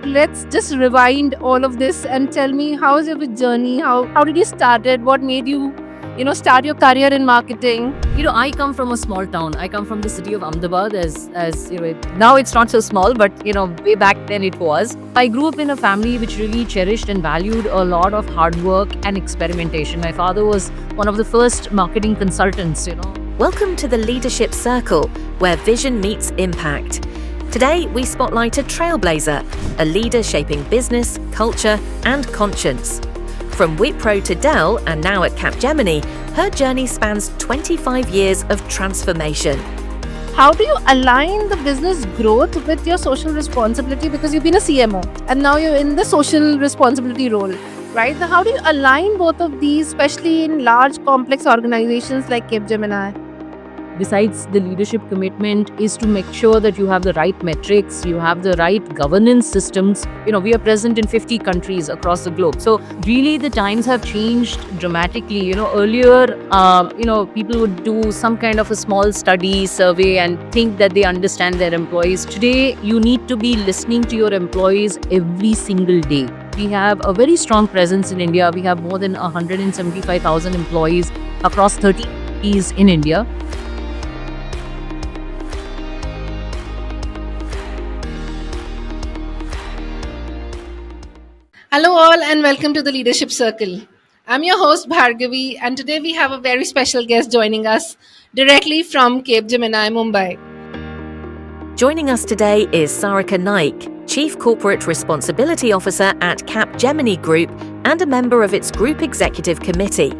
Let's just rewind all of this and tell me how's your journey? How did you start it? What made you start your career in marketing? I come from a small town. I come from the city of Ahmedabad. As now it's not so small, but way back then it was. I grew up in a family which really cherished and valued a lot of hard work and experimentation. My father was one of the first marketing consultants. Welcome to the Leadership Circle, where vision meets impact. Today, we spotlight a trailblazer, a leader shaping business, culture, and conscience. From Wipro to Dell and now at Capgemini, her journey spans 25 years of transformation. How do you align the business growth with your social responsibility? Because you've been a CMO and now you're in the social responsibility role, right? So how do you align both of these, especially in large, complex organizations like Capgemini? Besides the leadership commitment is to make sure that you have the right metrics, you have the right governance systems. We are present in 50 countries across the globe, so really the times have changed dramatically. Earlier people would do some kind of a small study survey and think that they understand their employees. Today you need to be listening to your employees every single day. We have a very strong presence in India. We have more than 175,000 employees across 30 cities in India. Hello, all, and welcome to the Leadership Circle. I'm your host, Bhargavi, and today we have a very special guest joining us directly from Cape Gemini, Mumbai. Joining us today is Sarika Naik, Chief Corporate Responsibility Officer at Capgemini Group and a member of its Group Executive Committee.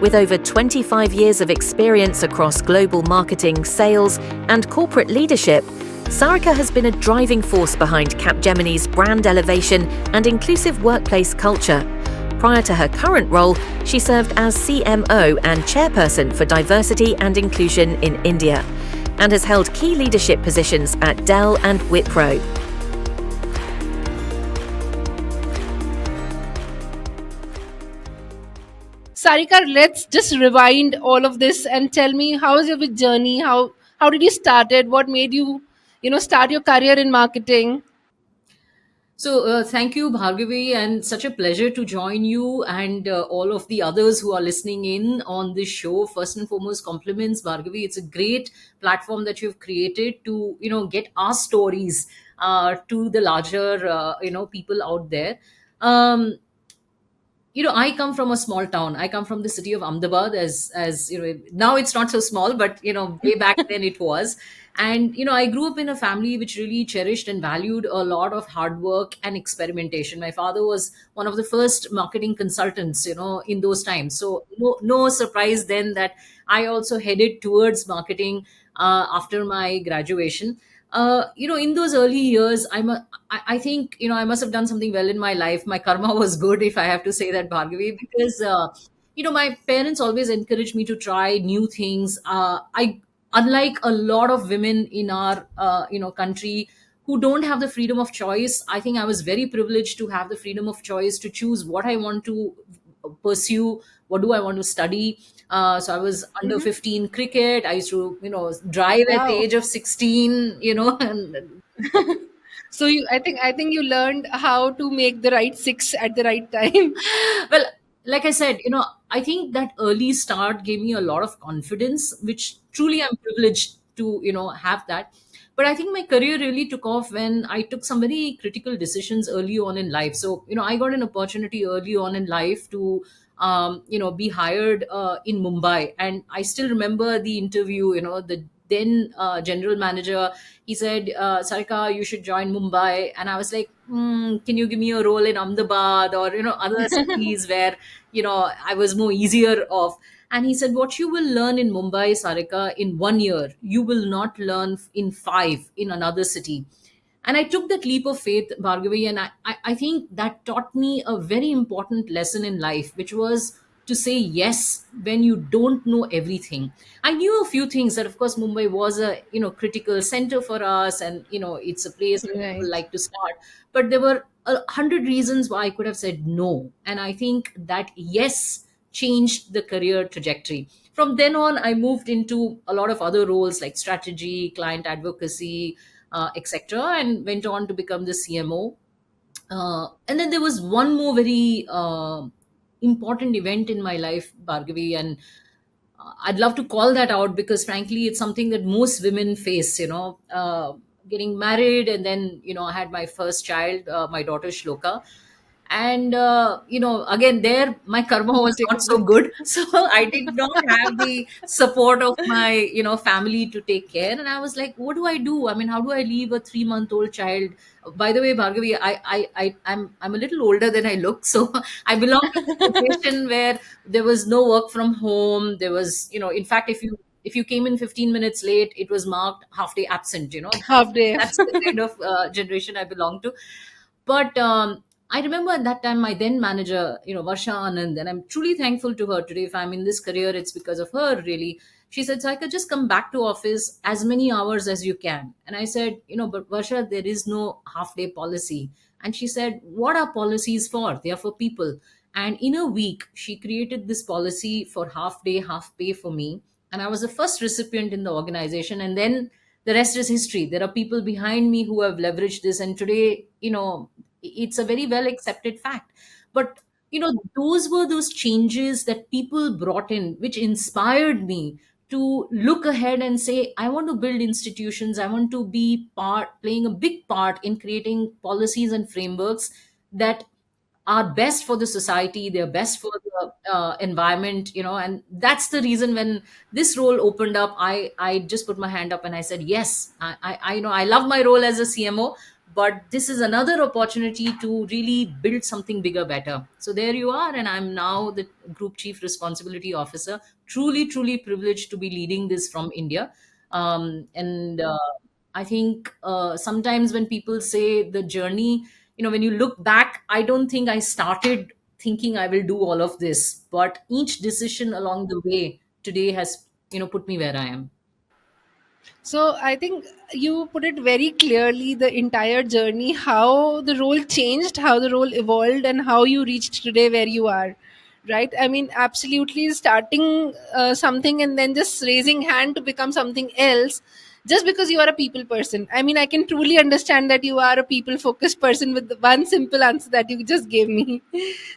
With over 25 years of experience across global marketing, sales, and corporate leadership, Sarika has been a driving force behind Capgemini's brand elevation and inclusive workplace culture. Prior to her current role, she served as CMO and chairperson for diversity and inclusion in India, and has held key leadership positions at Dell and Wipro. Sarika, let's just rewind all of this and tell me how's your journey? How did you start it? What made you start your career in marketing? So, thank you, Bhargavi, and such a pleasure to join you and all of the others who are listening in on this show. First and foremost, compliments, Bhargavi. It's a great platform that you've created to, get our stories to the larger, people out there. Um, I come from a small town. I come from the city of Ahmedabad. As now it's not so small, but way back then it was. And I grew up in a family which really cherished and valued a lot of hard work and experimentation. My father was one of the first marketing consultants, in those times. So no surprise then that I also headed towards marketing after my graduation. In those early years, I think I must have done something well in my life. My karma was good, if I have to say that, Bhargavi, because my parents always encouraged me to try new things. I Unlike a lot of women in our country who don't have the freedom of choice, I think I was very privileged to have the freedom of choice to choose what I want to pursue, what do I want to study. So I was under Mhm. 15 cricket. I used to drive at the Wow. age of 16, and So I think you learned how to make the right six at the right time. well, like I said, I think that early start gave me a lot of confidence, which truly I'm privileged to have that. But I think my career really took off when I took some very critical decisions early on in life. So I got an opportunity early on in life to be hired in Mumbai, and I still remember the interview. The then general manager, he said, Sarika, you should join Mumbai. And I was like, can you give me a role in Ahmedabad or other cities where I was more easier off? And he said, what you will learn in Mumbai, Sarika, in 1 year, you will not learn in 5 in another city. And I took that leap of faith, Bhargavi, and I think that taught me a very important lesson in life, which was to say yes when you don't know everything. I knew a few things, that of course Mumbai was a critical center for us, and it's a place where people Right. like to start. But there were 100 reasons why I could have said no, and I think that yes changed the career trajectory. From then on, I moved into a lot of other roles like strategy, client advocacy, etc., and went on to become the CMO. And then there was one more very important event in my life, Bhargavi, and I'd love to call that out because, frankly, it's something that most women face. Getting married, and then I had my first child, my daughter Shloka, and again there my karma was Take a not so breath. good, so I did not have the support of my family to take care, and I was like, what do I do? I mean, how do I leave a 3-month-old child? By the way, Bhargavi, I'm a little older than I look, so I belong to a generation where there was no work from home. There was, in fact, if you came in 15 minutes late, it was marked half day absent. Half day. That's the kind of generation I belong to. But I remember at that time my then manager, Varsha Anand, and I'm truly thankful to her today. If I'm in this career, it's because of her, really. She said, Saika, just come back to office as many hours as you can. And I said, but Varsha, there is no half day policy. And she said, what are policies for? They are for people. And in a week, she created this policy for half day, half pay for me. And I was the first recipient in the organization. And then the rest is history. There are people behind me who have leveraged this. And today, it's a very well accepted fact. But those were those changes that people brought in, which inspired me to look ahead and say, I want to build institutions. I want to be playing a big part in creating policies and frameworks that are best for the society, they're best for the environment, and that's the reason when this role opened up, I just put my hand up and I said, yes, I know I love my role as a CMO, but this is another opportunity to really build something bigger, better. So there you are, and I'm now the Group Chief Responsibility Officer. Truly, truly privileged to be leading this from India. And I think sometimes when people say the journey, when you look back, I don't think I started thinking I will do all of this, but each decision along the way today has, put me where I am. So I think you put it very clearly, the entire journey, how the role changed, how the role evolved, and how you reached today where you are. Right? I mean, absolutely starting something and then just raising hand to become something else just because you are a people person. I mean, I can truly understand that you are a people focused person with the one simple answer that you just gave me.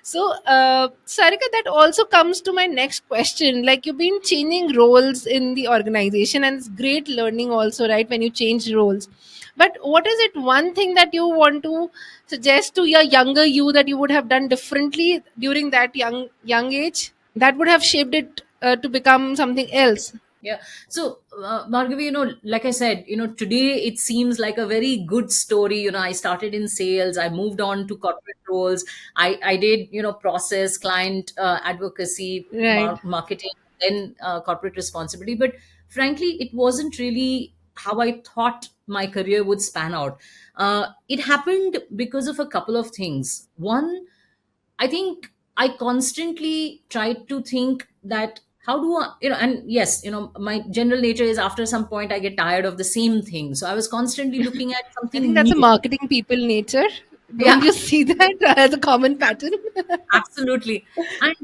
So, Sarika, that also comes to my next question. Like, you've been changing roles in the organization, and it's great learning also, right? When you change roles. But what is it one thing that you want to suggest to your younger you that you would have done differently during that young age that would have shaped it to become something else? Yeah. So, Bhargavi, like I said, today it seems like a very good story. I started in sales, I moved on to corporate roles. I did, process, client advocacy, Right. marketing, then corporate responsibility. But frankly, it wasn't really how I thought my career would span out. It happened because of a couple of things. One, I think I constantly try to think that how do I, and yes, my general nature is after some point I get tired of the same thing. So I was constantly looking at I think something that's a new. marketing people nature. Yeah, Don't you see that as a common pattern? absolutely. And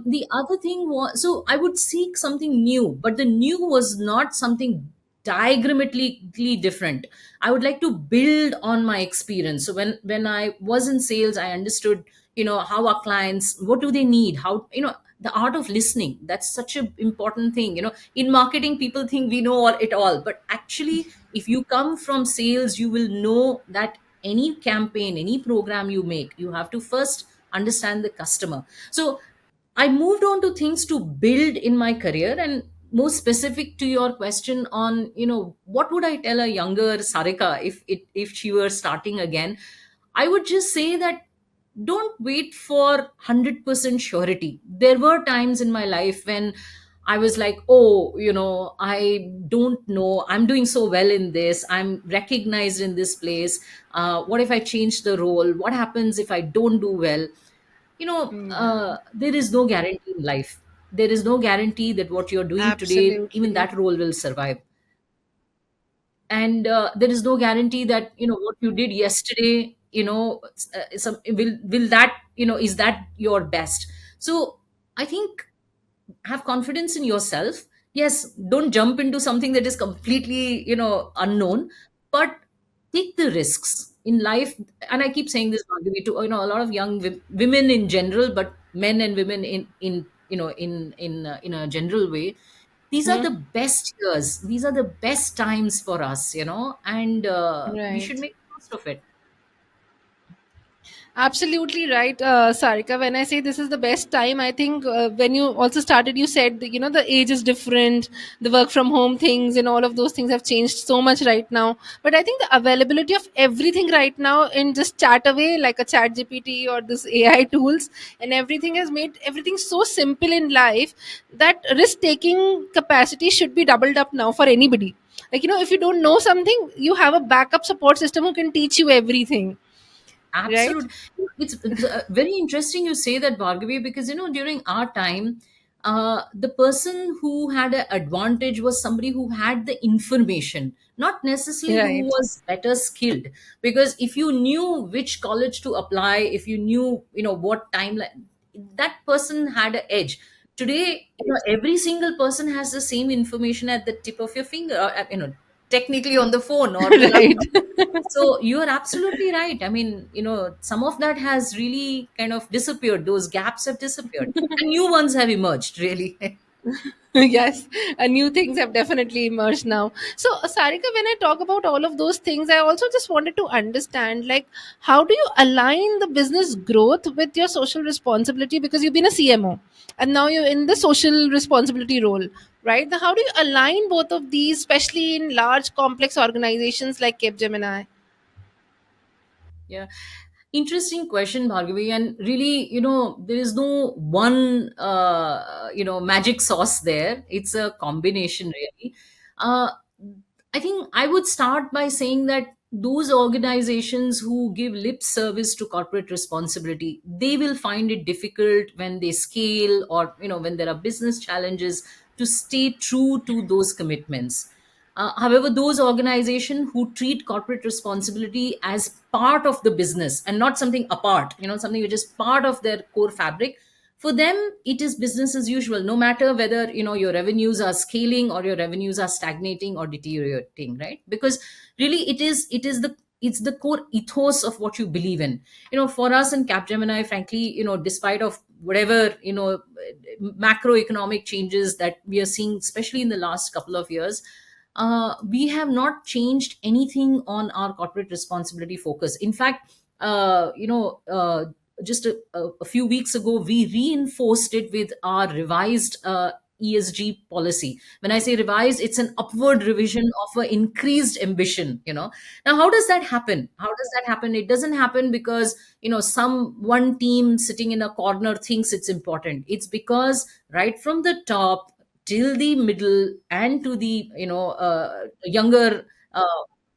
the other thing was, so I would seek something new, but the new was not something diagrammatically different. I would like to build on my experience. So when I was in sales, I understood, how our clients, what do they need, how, the art of listening. That's such an important thing. In marketing, people think we know it all, but actually, if you come from sales, you will know that any campaign, any program you make, you have to first understand the customer. So I moved on to things to build in my career. And more specific to your question on, what would I tell a younger Sarika if she were starting again, I would just say that don't wait for 100% surety. There were times in my life when I was like, oh, I don't know, I'm doing so well in this, I'm recognized in this place. What if I change the role? What happens if I don't do well? There is no guarantee in life. There is no guarantee that what you're doing today, even Absolutely. that role will survive. And there is no guarantee that what you did yesterday, will that, is that your best? So I think have confidence in yourself. Yes, don't jump into something that is completely unknown, but take the risks. in life, and I keep saying this, Bhargavi, to a lot of young women in general, but men and women in in a general way, these are Hmm. the best years, these are the best times for us, and we should Right. make the most of it. Absolutely right, Sarika. When I say this is the best time, I think when you also started, you said that, the age is different, the work from home things, and all of those things have changed so much right now. But I think the availability of everything right now in just chat away, like a chat GPT or this AI tools, and everything has made everything so simple in life that risk taking capacity should be doubled up now for anybody. Like, if you don't know something, you have a backup support system who can teach you everything, right? Absolute. It's very interesting you say that, Bhargavi, because during our time, the person who had an advantage was somebody who had the information, not necessarily who Right. was better skilled. Because if you knew which college to apply, if you knew what timeline, that person had an edge. Today, every single person has the same information at the tip of your finger, technically on the phone or the Right. laptop. So you are absolutely right. I mean, some of that has really kind of disappeared. Those gaps have disappeared, and new ones have emerged. Really, Yes, new things have definitely emerged now. So, Sarika, when I talk about all of those things, I also just wanted to understand, like, how do you align the business growth with your social responsibility? Because you've been a CMO and now you're in the social responsibility role, right? Now, how do you align both of these, especially in large, complex organizations like Capgemini? yeah. Interesting question, Bhargavi. And really, there is no one, magic sauce there. It's a combination, really. Uh, I think I would start by saying that those organizations who give lip service to corporate responsibility, they will find it difficult when they scale, or when there are business challenges, to stay true to those commitments. However, those organizations who treat corporate responsibility as part of the business and not something apart, something which is part of their core fabric, for them it is business as usual, no matter whether your revenues are scaling or your revenues are stagnating or deteriorating, right? Because really, it's the core ethos of what you believe in. For us in Capgemini, frankly, despite of whatever macroeconomic changes that we are seeing, especially in the last couple of years, we have not changed anything on our corporate responsibility focus. In fact, just a few weeks ago, we reinforced it with our revised ESG policy. When I say revised, it's an upward revision of an increased ambition. Now, how does that happen? How does that happen? It doesn't happen because some one team sitting in a corner thinks it's important. It's because right from the top till the middle and to the younger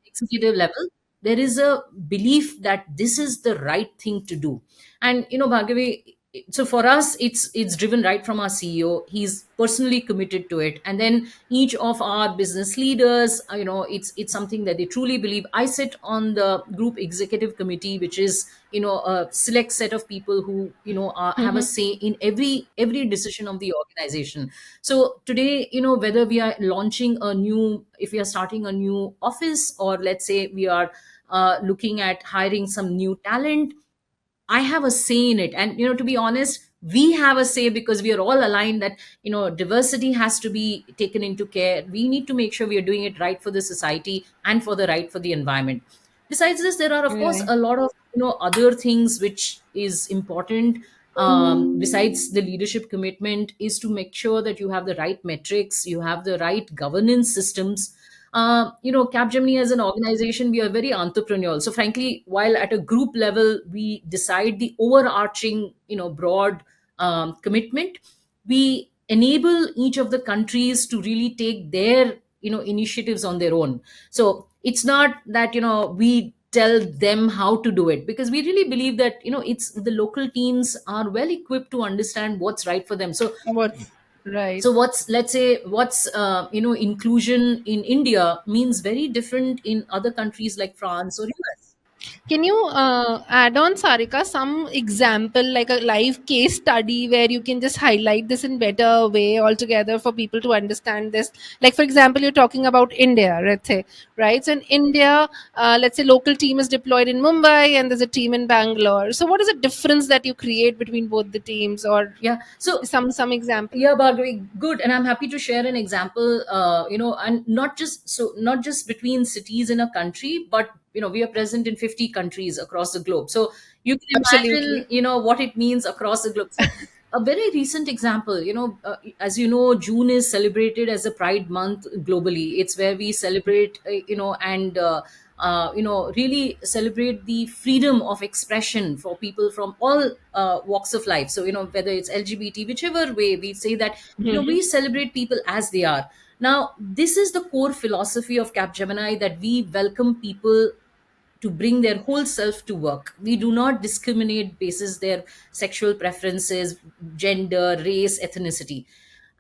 executive level, there is a belief that this is the right thing to do. And Bhargavi, so for us, it's driven right from our CEO. He's personally committed to it, and then each of our business leaders, it's something that they truly believe. I sit on the group executive committee, which is a select set of people who have a say in every decision of the organization. So today, whether we are launching a new, if we are starting a new office, or let's say we are looking at hiring some new talent, I have a say in it. And to be honest, we have a say because we are all aligned that diversity has to be taken into care. We need to make sure we are doing it right for the society and for the right for the environment. Besides this, there are of course Right. a lot of other things which is important. Besides the leadership commitment, is to make sure that you have the right metrics, you have the right governance systems. Capgemini as an organization, we are very entrepreneurial. So frankly, while at a group level we decide the overarching, broad commitment, we enable each of the countries to really take their, initiatives on their own. So it's not that we tell them how to do it, because we really believe that it's the local teams are well equipped to understand what's right for them. So What's right? what's, let's say, what's inclusion in India means very different in other countries like France or US. Can you add on, Sarika, some example, like a live case study where you can just highlight this in better way altogether for people to understand this? Like, for example, you're talking about India, let's say, right? So in India, let's say local team is deployed in Mumbai and there's a team in Bangalore. So what is the difference that you create between both the teams, or Yeah. So some example? yeah, Bhargavi, good, and I'm happy to share an example. And not just between cities in a country, but we are present in 50 countries across the globe. So you can imagine, Absolutely. what it means across the globe. So a very recent example, as you know, June is celebrated as a Pride Month globally. It's where we celebrate, and really celebrate the freedom of expression for people from all walks of life. So, whether it's LGBT, whichever way we say that, we celebrate people as they are. Now, this is the core philosophy of Capgemini, that we welcome people to bring their whole self to work. We do not discriminate basis their sexual preferences, gender, race, ethnicity.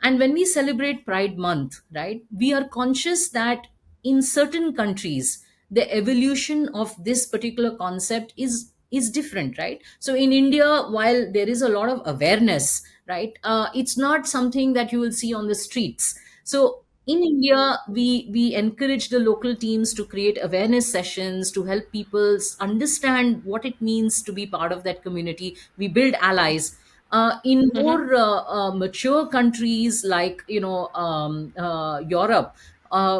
And when we celebrate Pride Month, right, we are conscious that in certain countries, the evolution of this particular concept is different, right? So in India, while there is a lot of awareness, right, it's not something that you will see on the streets. So in India, we encourage the local teams to create awareness sessions to help people understand what it means to be part of that community. We build allies. In more mature countries like Europe,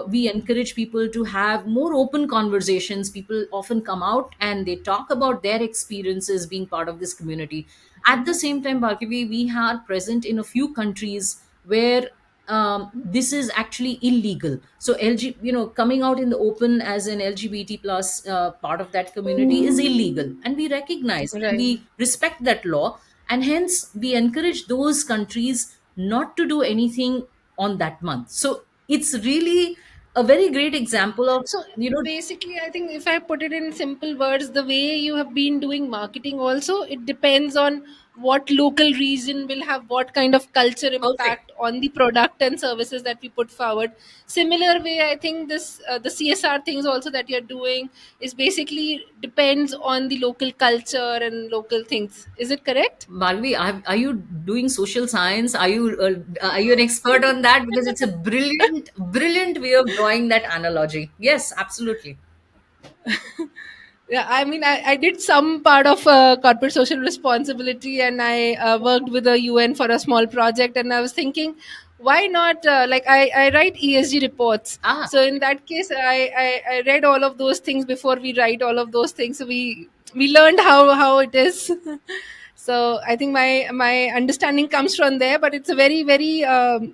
we encourage people to have more open conversations. People often come out and they talk about their experiences being part of this community. At the same time, Bhargavi, we are present in a few countries where this is actually illegal. So coming out in the open as an LGBT plus part of that community is illegal, and we recognize and Right. we respect that law, and hence we encourage those countries not to do anything on that month. So it's really a very great example of So you know basically, I think if I put it in simple words, the way you have been doing marketing also, it depends on what local region will have what kind of culture perfect. impact on the product and services that we put forward. Similar way, I think this the CSR things also that you're doing is basically depends on the local culture and local things. Is it correct? Malvi, are you doing social science? Are you an expert on that? Because it's a brilliant, brilliant way of drawing that analogy. Yes, absolutely. Yeah, I mean, I did some part of corporate social responsibility, and I worked with the UN for a small project. And I was thinking, why not? I write ESG reports. Ah, So in that case, I read all of those things before we write all of those things. So we learned how it is. So I think my understanding comes from there. But it's a very very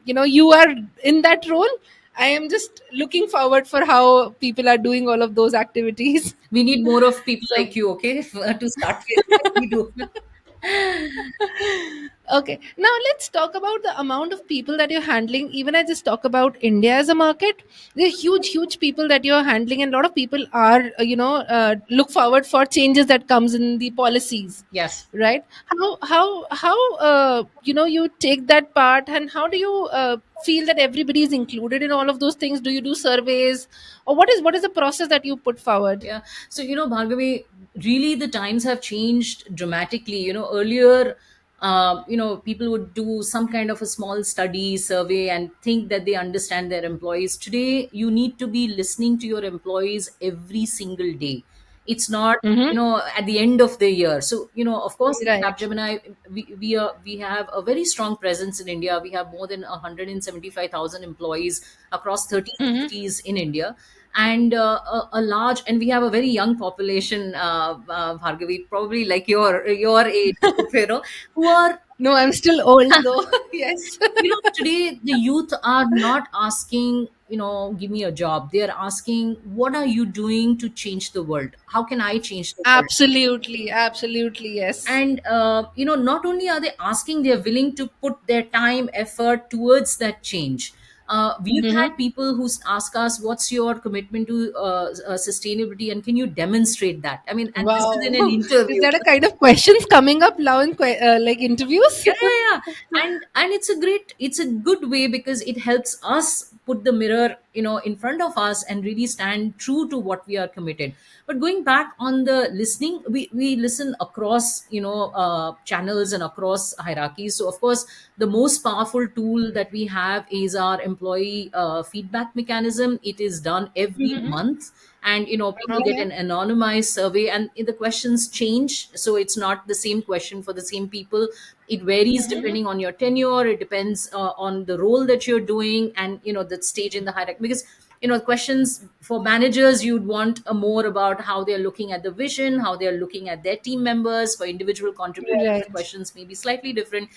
you are in that role. I am just looking forward for how people are doing all of those activities. we need more of people So like you, okay, to start with, like we do. okay, now let's talk about the amount of people that you're handling. Even I just talk about India as a market, there are huge people that you're handling, and a lot of people are look forward for changes that comes in the policies, Yes. right? How you take that part, and how do you feel that everybody is included in all of those things? Do you do surveys, or what is the process that you put forward? Yeah. So, Bhargavi, really the times have changed dramatically. Earlier, people would do some kind of a small study survey and think that they understand their employees. Today, you need to be listening to your employees every single day. It's not, Mm-hmm. at the end of the year. So, of course, in Right. Capgemini, we have a very strong presence in India. We have more than 175,000 employees across 13 Mm-hmm. cities in India, and a large, and we have a very young population, Bhargavi, probably like your age, who are, No, I'm still old though. Yes. today the youth are not asking, give me a job. They are asking, what are you doing to change the world? How can I change the world? Absolutely, absolutely, yes. And not only are they asking, they are willing to put their time effort towards that change. We've Mm-hmm. had people who ask us, what's your commitment to sustainability, and can you demonstrate that? I mean, and this is in an Wow. Is interview. that a kind of questions coming up now in like interviews? Yeah, yeah, yeah. And it's a good way, because it helps us put the mirror in front of us and really stand true to what we are committed. But going back on the listening, we listen across channels and across hierarchies. So of course, the most powerful tool that we have is our employee feedback mechanism. It is done every Mhm. month, and people get Okay. an anonymized survey, and the questions change, so it's not the same question for the same people. It varies Mhm. depending on your tenure. It depends on the role that you're doing, and the stage in the hierarchy. Because questions for managers, you'd want more about how they're looking at the vision, how they're looking at their team members. For individual contributors, the Right. questions may be slightly different.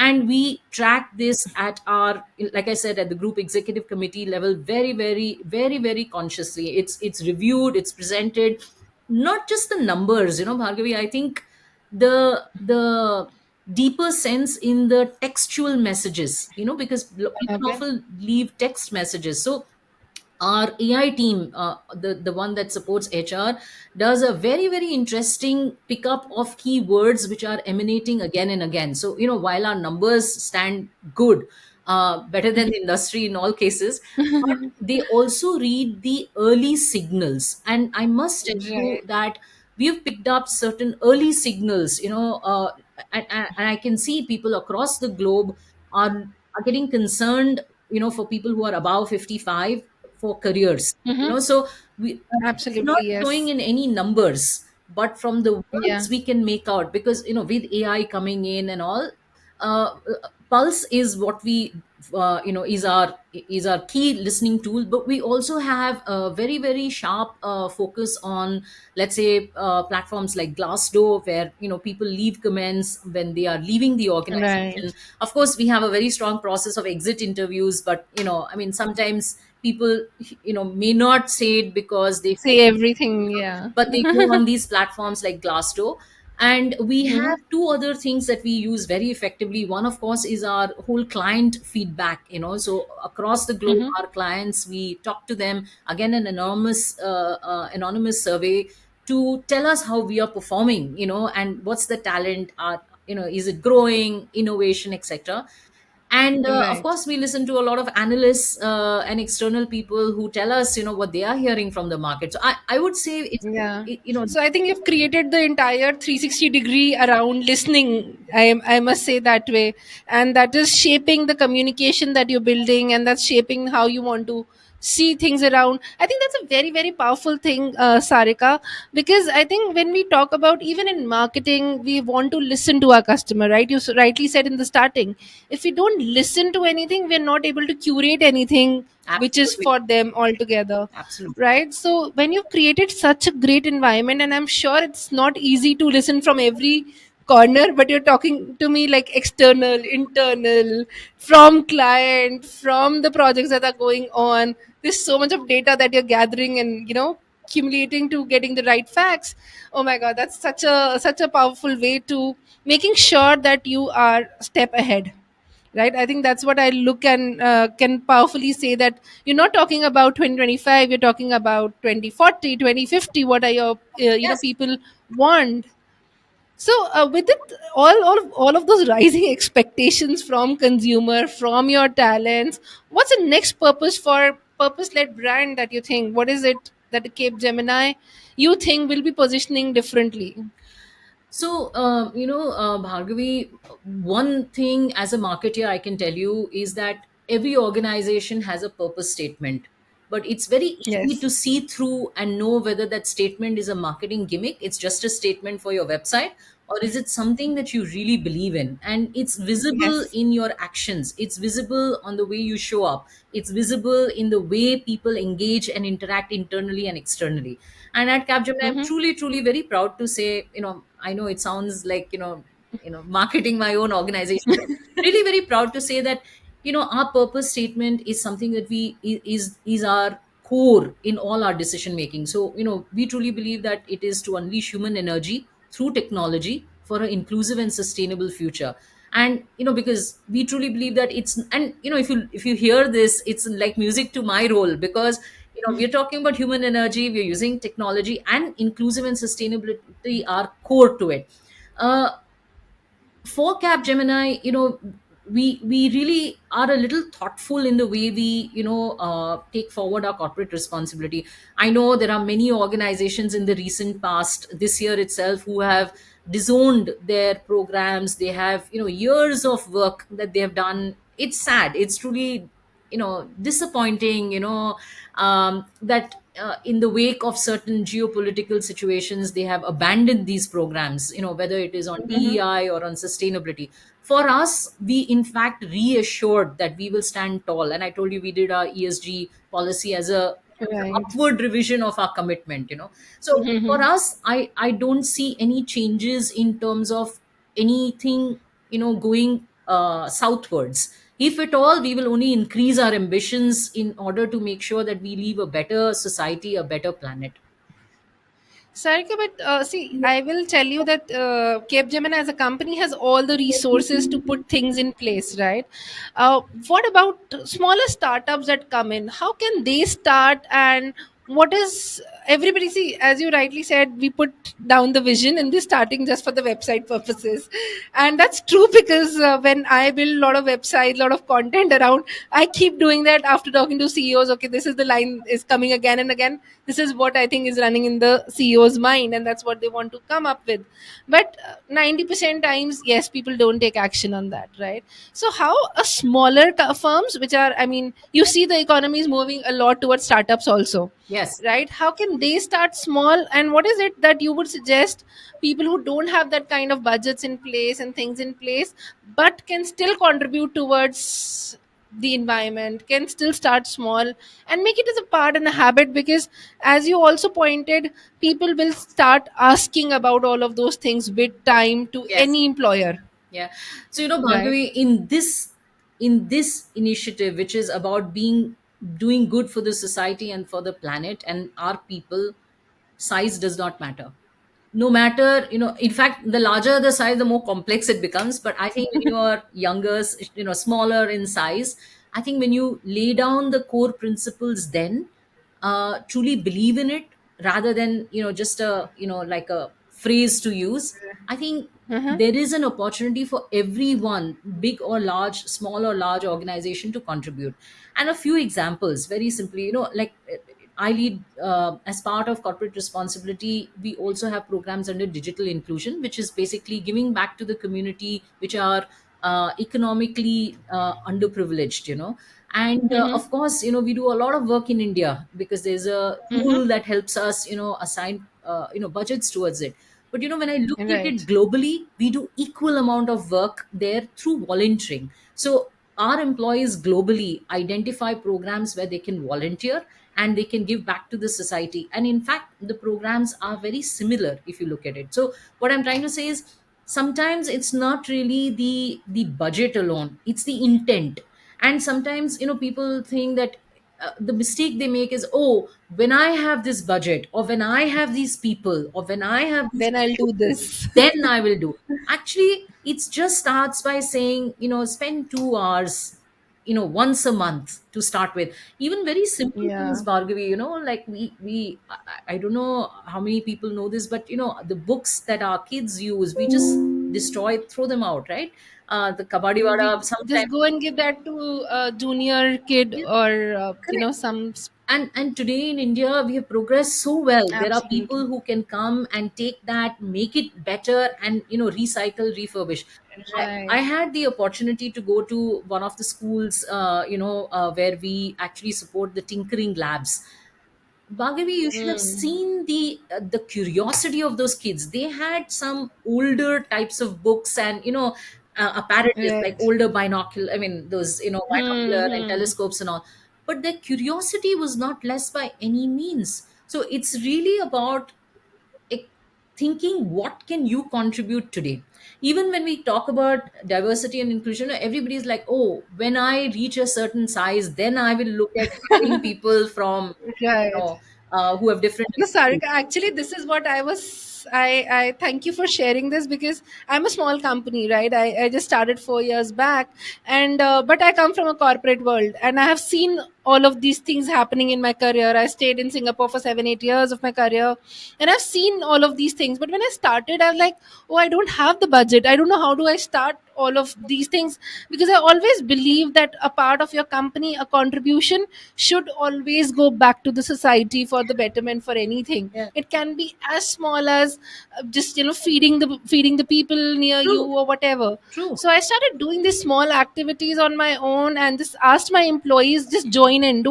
And we track this at our, like I said, at the group executive committee level, very, very, very, very consciously. It's reviewed, it's presented. Not just the numbers, Bhargavi. I think the deeper sense in the textual messages, because people Okay. often leave text messages. So our AI team, the one that supports HR, does a very, very interesting pickup of keywords which are emanating again and again. So while our numbers stand good, better than the industry in all cases, but they also read the early signals. And I must tell you Right. that we've picked up certain early signals, and I can see people across the globe are getting concerned, for people who are above 55, for careers. Mhm. So it's not Absolutely, showing yes. in any numbers, but from the Yeah. words we can make out, because with AI coming in and all, Pulse is what we is our key listening tool. But we also have a very, very sharp focus on, let's say, platforms like Glassdoor, where people leave comments when they are leaving the organization. Right. Of course, we have a very strong process of exit interviews, but I mean, sometimes people may not say it because they feel, Say everything, yeah. but they go on these platforms like Glassdoor. And we Mhm. have two other things that we use very effectively. One, of course, is our whole client feedback. So across the globe, Mhm. our clients, we talk to them, again, an anonymous survey, to tell us how we are performing, and what's the talent, is it growing, innovation, etc. And of Right. course, we listen to a lot of analysts and external people who tell us what they are hearing from the market. So I would say it's Yeah. it, you know So I think you've created the entire 360-degree around listening. I must say that way, and that is shaping the communication that you're building, and that's shaping how you want to see things around. I think that's a very, very powerful thing, Sarika, because I think when we talk about, even in marketing, we want to listen to our customer, right? You rightly said in the starting, if we don't listen to anything, we're not able to curate anything which is absolutely, for them altogether, absolutely. right? So when you've created such a great environment, and I'm sure it's not easy to listen from every corner, but you're talking to me like external, internal, from client, from the projects that are going on. There's so much of data that you're gathering and accumulating to getting the right facts. Oh my god, that's such a powerful way to making sure that you are a step ahead, right? I think that's what I look and can powerfully say, that you're not talking about 2025, you're talking about 2040, 2050. What are your Yes. people want. So with it, all of those rising expectations from consumer, from your talents, what's the next purpose-led brand that you think, what is it that the Cape Gemini you think will be positioning differently? So, Bhargavi, one thing as a marketer I can tell you is that every organization has a purpose statement, but it's very easy Yes. to see through and know whether that statement is a marketing gimmick, it's just a statement for your website, or is it something that you really believe in. And it's visible Yes. in your actions, it's visible on the way you show up, it's visible in the way people engage and interact internally and externally. And at Capgemini, I'm Mm-hmm. truly, truly very proud to say, I know it sounds like, marketing my own organization, but really very proud to say that, our purpose statement is something that is our core in all our decision making. So, we truly believe that it is to unleash human energy through technology for an inclusive and sustainable future. And because we truly believe that it's, and if you hear this, it's like music to my role, because we're talking about human energy, we're using technology, and inclusive and sustainability are core to it. uh, for Cap Gemini, we really are a little thoughtful in the way we take forward our corporate responsibility. I know there are many organizations in the recent past, this year itself, who have disowned their programs. They have years of work that they have done. It's sad, it's truly disappointing, that in the wake of certain geopolitical situations they have abandoned these programs, whether it is on Mm-hmm. DEI or on sustainability. For us, we in fact reassured that we will stand tall, and I told you we did our ESG policy as a Right. upward revision of our commitment. So for Mm-hmm. us, I don't see any changes in terms of anything going southwards. If at all, we will only increase our ambitions in order to make sure that we leave a better society, a better planet. Sarika, but see, I will tell you that Capgemini as a company has all the resources to put things in place, right? What about smaller startups that come in? How can they start, and what is everybody see? As you rightly said, we put down the vision in this starting just for the website purposes, and that's true because when I build a lot of websites, a lot of content around, I keep doing that after talking to CEOs. Okay, this is the line is coming again and again. This is what I think is running in the CEO's mind, and that's what they want to come up with. But 90% times, yes, people don't take action on that, right? So how a smaller firms, which are, I mean, you see the economy is moving a lot towards startups also, Yes. right? How can they start small, and what is it that you would suggest people who don't have that kind of budgets in place and things in place, but can still contribute towards the environment, can still start small and make it as a part and a habit? Because as you also pointed, people will start asking about all of those things with time to Yes. any employer, Yeah. So right? Bhargavi, in this initiative, which is about being doing good for the society and for the planet and our people, size does not matter. No matter, in fact, the larger the size, the more complex it becomes. But I think when you are younger, smaller in size, I think when you lay down the core principles, then truly believe in it, rather than just a like a phrase to use, I think Uh-huh. there is an opportunity for everyone, big or large, small or large organization, to contribute. And a few examples, very simply, like I lead, as part of corporate responsibility, we also have programs under digital inclusion, which is basically giving back to the community which are economically underprivileged, and Mm-hmm. of course, we do a lot of work in India because there's a Mm-hmm. tool that helps us, assign budgets towards it. But when I look at Right. it globally, we do equal amount of work there through volunteering. So our employees globally identify programs where they can volunteer and they can give back to the society. And in fact, the programs are very similar if you look at it. So what I'm trying to say is, sometimes it's not really the budget alone, it's the intent. And sometimes, people think that the mistake they make is, oh, when I have this budget, or when I have these people, or when I have these Then I'll do resources, this. then I will do. Actually, it just starts by saying, spend 2 hours, once a month to start with. Even very simple things, Yeah. Bhargavi, like I don't know how many people know this, but the books that our kids use, we just destroy, throw them out, right? The kabaddi We wada just sometimes. go and give that to a junior kid, Yeah, or correct. some And today in India, we have progressed so well. There are people absolutely who can come and take that, make it better, and recycle, refurbish. I right. had the opportunity to go to one of the schools, where we actually support the tinkering labs. Bhagavi, you should have Mm. seen the curiosity of those kids. They had some older types of books and apparatus, like Right. older binocular. I mean, those binocular and Hmm. telescopes and all. But their curiosity was not less by any means. So it's really about e- thinking, what can you contribute today. Even when we talk about diversity and inclusion, everybody's like, oh, when I reach a certain size, then I will look at hiring people from Right. who have different No, abilities. Sarika, actually, this is what I was. I thank you for sharing this because I'm a small company, right? I just started 4 years back, and but I come from a corporate world, and I have seen all of these things happening in my career. I stayed in Singapore for 7 8 years of my career, and I've seen all of these things. But when I started, I was like, oh, I don't have the budget. I don't know how do I start all of these things, because I always believe that a part of your company, a contribution, should always go back to the society for the betterment, for anything. Yeah. It can be as small as just feeding the people near you True. or whatever. True. So I started doing these small activities on my own, and just asked my employees, just join in,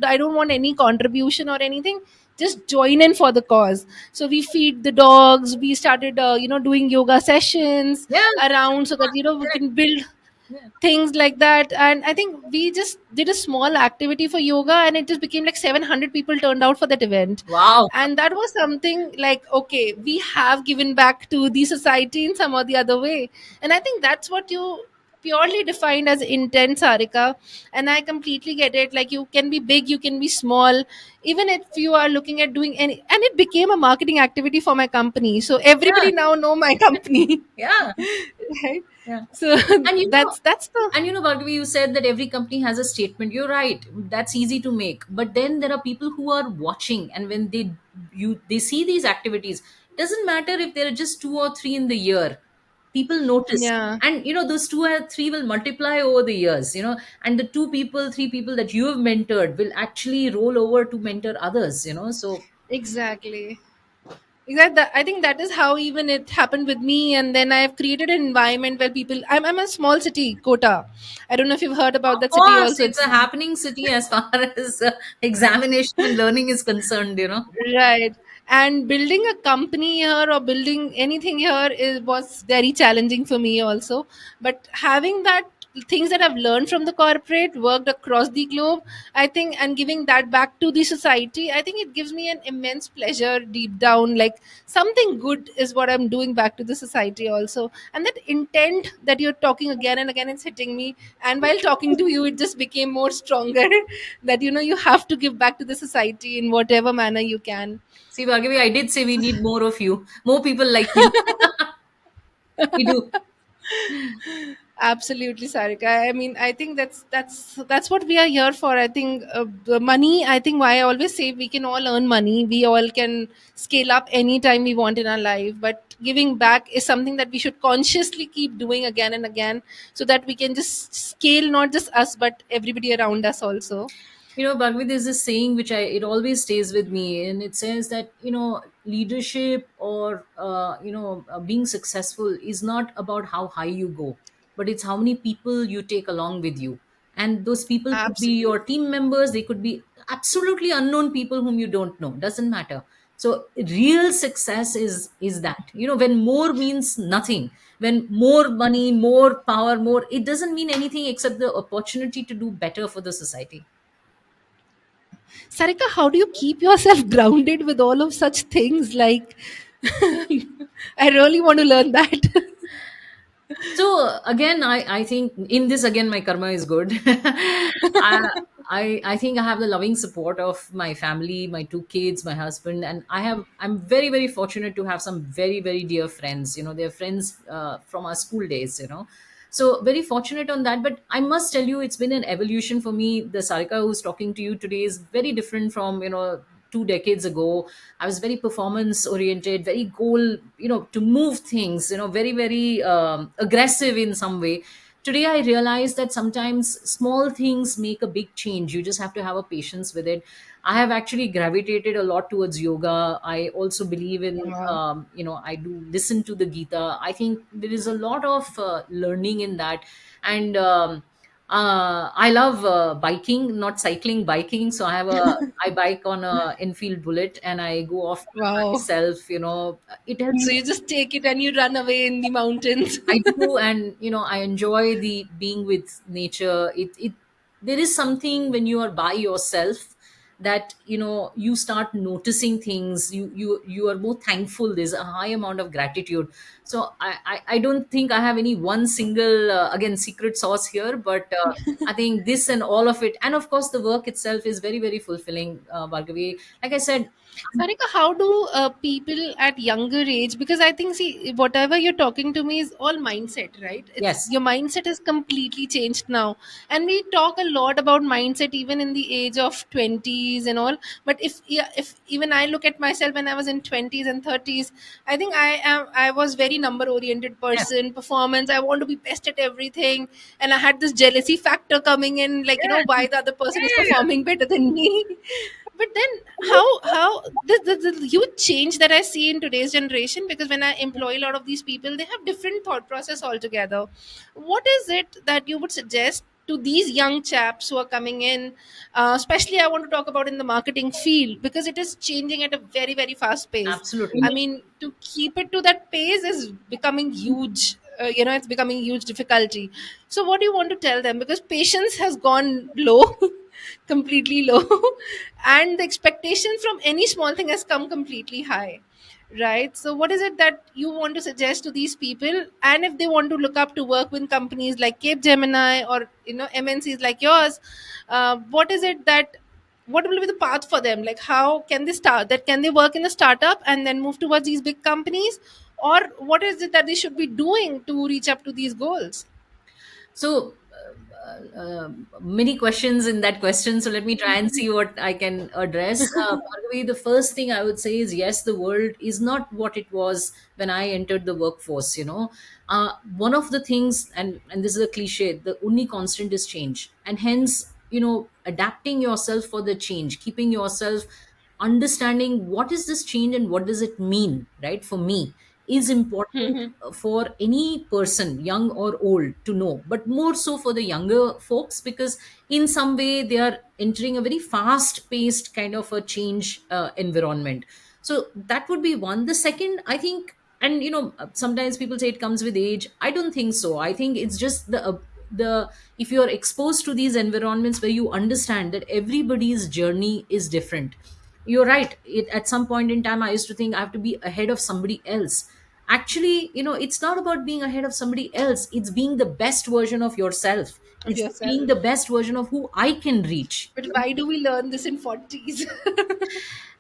I don't want any contribution or anything, just join in for the cause. So we feed the dogs, we started doing yoga sessions Yeah. around, so that we Correct. can build Yeah. things like that. And I think we just did a small activity for yoga, and it just became like 700 people turned out for that event. Wow. And that was something like, okay, we have given back to the society in some or the other way. And I think that's what you purely defined as intent, Sarika. And I completely get it. Like, you can be big, you can be small, even if you are looking at doing any. And it became a marketing activity for my company, so Yeah. everybody now know my company. Yeah. Right. Yeah. So And that's the. Bhargavi, you said that every company has a statement. You're right. That's easy to make. But then there are people who are watching, and when they see these activities, doesn't matter if there are just two or three in the year. People notice, Yeah, and those two or three will multiply over the years. And the two people, three people that you have mentored will actually roll over to mentor others. So exactly. I think that is how even it happened with me. And then I have created an environment where people. I'm a small city, Kota. I don't know if you've heard about of that city. course, Also, it's it's a happening city as far as examination and learning is concerned. right. And building a company here or building anything here was very challenging for me also. But having that things that I've learned from the corporate, worked across the globe, I think, and giving that back to the society, I think it gives me an immense pleasure deep down. Like, something good is what I'm doing back to the society also. And that intent that you're talking again and again, it's hitting me. And while talking to you, it just became more stronger that you have to give back to the society in whatever manner you can. See, Bhargavi, I did say we need more of you, more people like you. We do. Absolutely, Sarika. I mean, I think that's what we are here for. I think the money. I think why I always say we can all earn money. We all can scale up anytime we want in our life. But giving back is something that we should consciously keep doing again and again, so that we can just scale not just us but everybody around us also. Bhagavad, there's this saying which it always stays with me, and it says that leadership or being successful is not about how high you go, but it's how many people you take along with you. And those people could be your Absolutely. team members, they could be absolutely unknown people whom you don't know. Doesn't matter. So real success is that when more means nothing, when more money, more power, more, it doesn't mean anything except the opportunity to do better for the society. Sarika, how do you keep yourself grounded with all of such things? Like, I really want to learn that. So again, I think in this again my karma is good. I think I have the loving support of my family, my two kids, my husband, and I'm very very fortunate to have some very very dear friends. They're friends from our school days. So very fortunate on that. But I must tell you, it's been an evolution for me. The Sarika who's talking to you today is very different from 2 decades ago. I was very performance oriented, very goal, to move things, very, very aggressive in some way. Today, I realize that sometimes small things make a big change. You just have to have a patience with it. I have actually gravitated a lot towards yoga. I also believe in, Wow. I do listen to the Gita. I think there is a lot of learning in that. And I love biking, not cycling, biking. So I bike on a Enfield Bullet, and I go off Wow. myself. It helps So me. you just take it and you run away in the mountains. I do, and I enjoy the being with nature. It there is something when you are by yourself that you start noticing things. You are more thankful. There's a high amount of gratitude. So I don't think I have any one single again secret sauce here, but I think this and all of it, and of course the work itself is very very fulfilling. Bhargavi, like I said. Sarika, how do people at younger age? Because I think, see, whatever you're talking to me is all mindset, right? It's Yes. your mindset is completely changed now, and we talk a lot about mindset even in the age of 20s and all. But if, yeah, if even I look at myself when I was in 20s and 30s, I think I was very number oriented Yes. person, performance. I want to be best at everything, and I had this jealousy factor coming in, like, why Yes. the other person is Yeah. performing better than me. But then how the huge change that I see in today's generation, because when I employ a lot of these people, they have different thought process altogether. What is it that you would suggest to these young chaps who are coming in, especially I want to talk about in the marketing field, because it is changing at a very very fast pace. I Absolutely. mean, to keep it to that pace is becoming huge. It's becoming huge difficulty. So what do you want to tell them, because patience has gone low, completely low, and the expectation from any small thing has come completely high, right? So what is it that you want to suggest to these people, and if they want to look up to work with companies like Cape Gemini or MNCs like yours, what is it that, what will be the path for them? Like, how can they start that? Can they work in a startup and then move towards these big companies, or what is it that they should be doing to reach up to these goals? So, many questions in that question. So, let me try and see what I can address. Bhargavi, the first thing I would say is yes, the world is not what it was when I entered the workforce. One of the things, and this is a cliche, the only constant is change. And hence, adapting yourself for the change, keeping yourself understanding what is this change and what does it mean, right? For me, is important for any person, young or old, to know, but more so for the younger folks, because in some way they are entering a very fast paced kind of a change environment. So that would be one. The second, I think, and sometimes people say it comes with age. I don't think so. I think it's just the if you're exposed to these environments where you understand that everybody's journey is different. You're right. At some point in time, I used to think I have to be ahead of somebody else. Actually, it's not about being ahead of somebody else. It's being the best version of yourself. Of It's being the yourself. best version of who I can reach. But why do we learn this in 40s?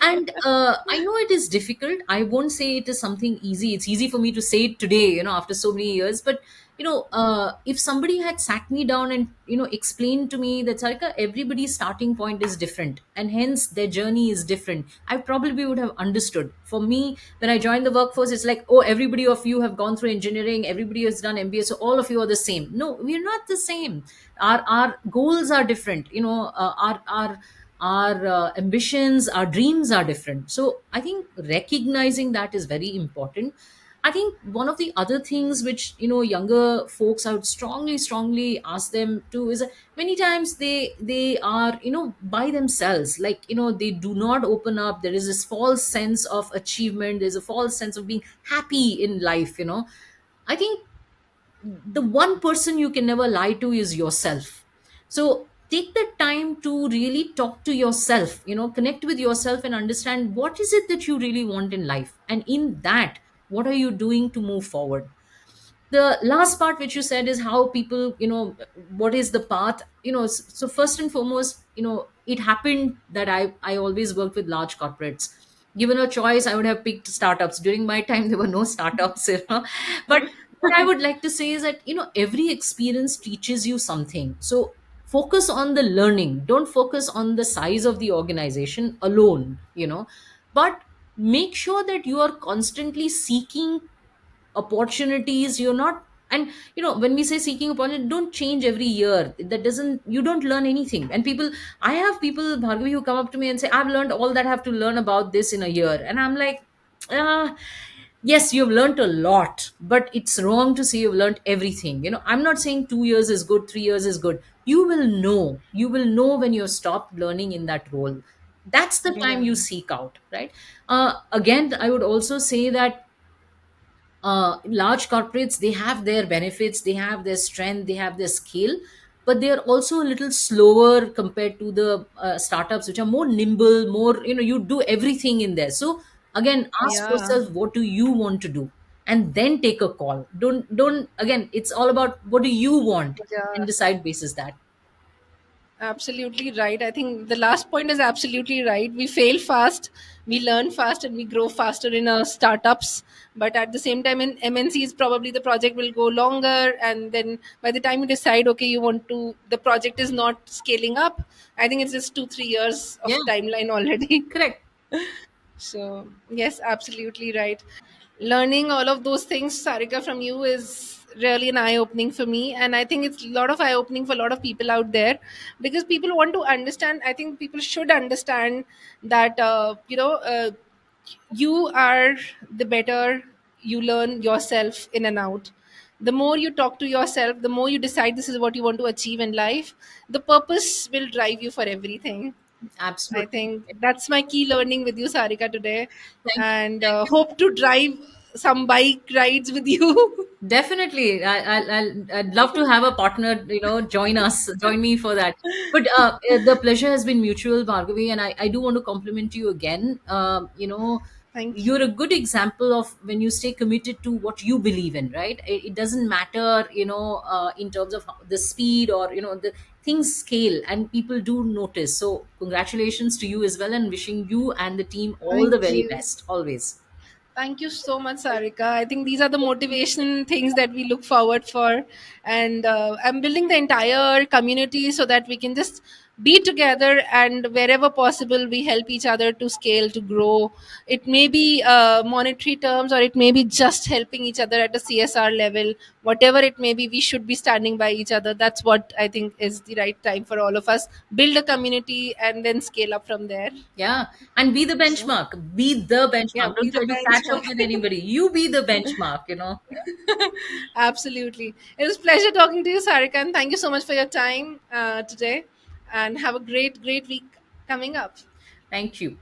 And I know it is difficult. I won't say it is something easy. It's easy for me to say it today, after so many years. But if somebody had sat me down and explained to me that, Sarika, everybody's starting point is different and hence their journey is different, I probably would have understood. For me, when I joined the workforce, it's like, oh, everybody of you have gone through engineering, everybody has done MBA, so all of you are the same. No, we're not the same. Our goals are different. Our ambitions, our dreams are different. So I think recognizing that is very important. I think one of the other things which younger folks, I would strongly ask them to is, many times they are by themselves, like they do not open up. There is this false sense of achievement, there's a false sense of being happy in life. I think the one person you can never lie to is yourself. So take the time to really talk to yourself, connect with yourself and understand what is it that you really want in life, and in that, what are you doing to move forward. The last part which you said is how people, what is the path. So first and foremost, it happened that I always worked with large corporates. Given a choice, I would have picked startups. During my time, there were no startups. But what I would like to say is that every experience teaches you something. So focus on the learning, don't focus on the size of the organization alone. But make sure that you are constantly seeking opportunities. You're not, and when we say seeking opportunity, don't change every year. That doesn't, you don't learn anything. And people, I have people, Bhargavi, who come up to me and say, I've learned all that I have to learn about this in a year. And I'm like, uh, yes, you've learned a lot, but it's wrong to say you've learned everything. I'm not saying 2 years is good, 3 years is good. You will know when you've stopped learning in that role. That's the time Yeah. you seek out, right? Again, I would also say that large corporates, they have their benefits, they have their strength, they have their skill, but they are also a little slower compared to the startups, which are more nimble, more, you do everything in there. So again, ask Yeah. yourself, what do you want to do, and then take a call. Don't, again, it's all about what do you want, Yeah. and decide basis that. Absolutely right. I think the last point is absolutely right. We fail fast, we learn fast, and we grow faster in our startups. But at the same time, in MNCs, probably the project will go longer. And then by the time you decide, okay, you want to, the project is not scaling up, I think it's just 2, 3 years Yeah, of timeline already. correct. So, yes, absolutely right. Learning all of those things, Sarika, from you is really an eye opening for me. And I think it's a lot of eye opening for a lot of people out there, because people want to understand. I think people should understand that, you are the better you learn yourself in and out. The more you talk to yourself, the more you decide this is what you want to achieve in life, the purpose will drive you for everything. I Absolutely. think that's my key learning with you, Sarika, today, Thank you. and Thank you. hope to drive some bike rides with you. Definitely, I'd love to have a partner, join us, join me for that. But the pleasure has been mutual, Bhargavi, and I do want to compliment you again. Thank You're you. a good example of when you stay committed to what you believe in, right? It doesn't matter, in terms of the speed or, the things scale and people do notice. So, congratulations to you as well, and wishing you and the team all the Thank very you. best always. Thank you so much, Sarika. I think these are the motivation things that we look forward for, and I'm building the entire community so that we can just be together, and wherever possible, we help each other to scale, to grow. It may be monetary terms, or it may be just helping each other at a CSR level. Whatever it may be, we should be standing by each other. That's what I think is the right time for all of us. Build a community and then scale up from there. Yeah, and be the So, benchmark. Be the yeah, benchmark. be Don't the try to catch up benchmark. with anybody. You be the benchmark. Absolutely. It was a pleasure talking to you, Sarika, and thank you so much for your time today. And have a great, great week coming up. Thank you.